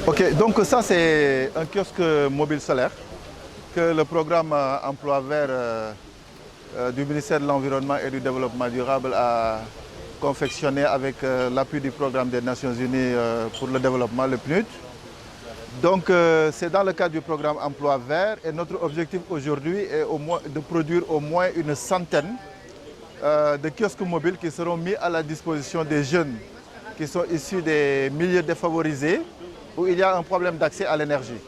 Ok, donc ça c'est un kiosque mobile solaire que le programme Emploi Vert du ministère de l'Environnement et du Développement durable a confectionné avec l'appui du programme des Nations Unies pour le développement, le PNUD. Donc c'est dans le cadre du programme Emploi Vert et notre objectif aujourd'hui est de produire au moins une centaine de kiosques mobiles qui seront mis à la disposition des jeunes qui sont issus des milieux défavorisés où il y a un problème d'accès à l'énergie.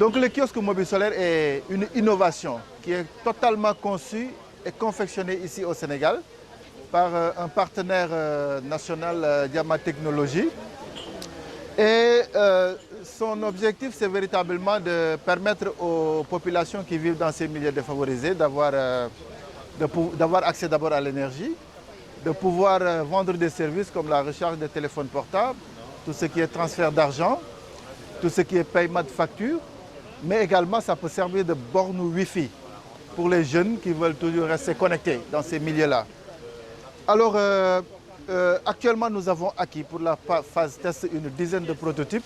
Donc le kiosque mobile solaire est une innovation qui est totalement conçue et confectionnée ici au Sénégal par un partenaire national, Diama Technologies. Et son objectif, c'est véritablement de permettre aux populations qui vivent dans ces milieux défavorisés d'avoir accès d'abord à l'énergie, de pouvoir vendre des services comme la recharge de téléphones portables, tout ce qui est transfert d'argent, tout ce qui est paiement de factures, mais également ça peut servir de borne Wi-Fi pour les jeunes qui veulent toujours rester connectés dans ces milieux-là. Alors actuellement nous avons acquis pour la phase test une dizaine de prototypes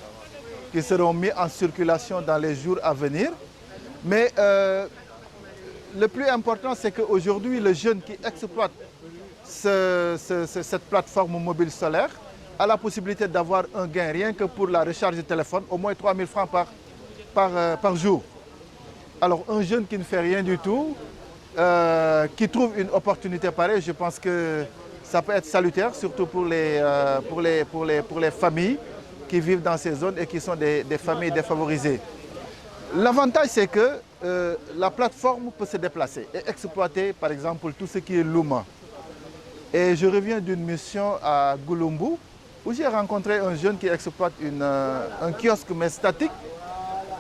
qui seront mis en circulation dans les jours à venir. Mais le plus important, c'est qu'aujourd'hui, le jeune qui exploite cette plateforme mobile solaire a la possibilité d'avoir un gain rien que pour la recharge de téléphone, au moins 3 000 francs par jour. Alors un jeune qui ne fait rien du tout, qui trouve une opportunité pareille, je pense que ça peut être salutaire, surtout pour les familles qui vivent dans ces zones et qui sont des familles défavorisées. L'avantage, c'est que la plateforme peut se déplacer et exploiter, par exemple, tout ce qui est Louma. Et je reviens d'une mission à Gouloumbou, où j'ai rencontré un jeune qui exploite un kiosque mais statique,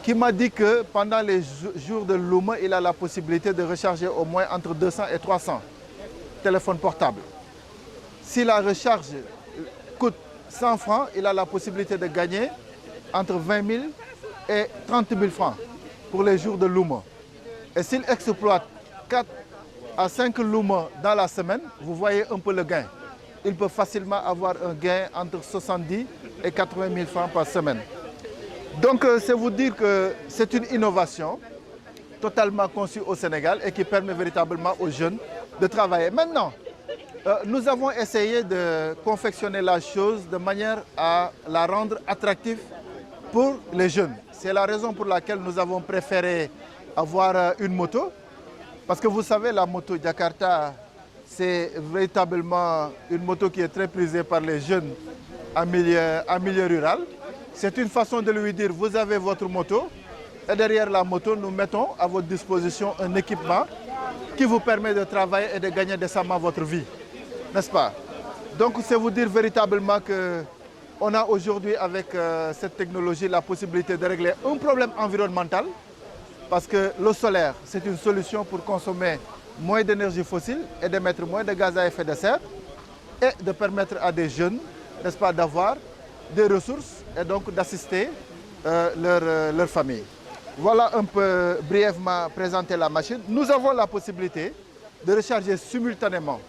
qui m'a dit que pendant les jours de Louma, il a la possibilité de recharger au moins entre 200 et 300 téléphones portables. Si la recharge coûte 100 francs, il a la possibilité de gagner entre 20 000 et 30 000 francs pour les jours de Louma. Et s'il exploite 4 à 5 Louma dans la semaine, vous voyez un peu le gain. Il peut facilement avoir un gain entre 70 et 80 000 francs par semaine. Donc c'est vous dire que c'est une innovation totalement conçue au Sénégal et qui permet véritablement aux jeunes de travailler. Maintenant, nous avons essayé de confectionner la chose de manière à la rendre attractive pour les jeunes. C'est la raison pour laquelle nous avons préféré avoir une moto. Parce que vous savez, la moto Jakarta, c'est véritablement une moto qui est très prisée par les jeunes en milieu rural. C'est une façon de lui dire, vous avez votre moto, et derrière la moto, nous mettons à votre disposition un équipement qui vous permet de travailler et de gagner décemment votre vie. N'est-ce pas? Donc c'est vous dire véritablement qu'on a aujourd'hui avec cette technologie la possibilité de régler un problème environnemental parce que l'eau solaire, c'est une solution pour consommer moins d'énergie fossile et d'émettre moins de gaz à effet de serre et de permettre à des jeunes, n'est-ce pas, d'avoir des ressources et donc d'assister leur famille. Voilà un peu brièvement présenter la machine. Nous avons la possibilité de recharger simultanément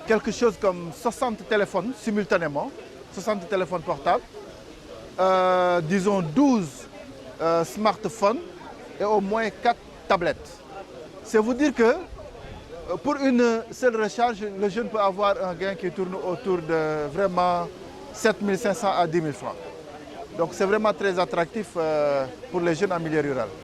quelque chose comme 60 téléphones simultanément, 60 téléphones portables, disons 12 smartphones et au moins 4 tablettes. C'est vous dire que pour une seule recharge, le jeune peut avoir un gain qui tourne autour de vraiment 7 500 à 10 000 francs. Donc c'est vraiment très attractif pour les jeunes en milieu rural.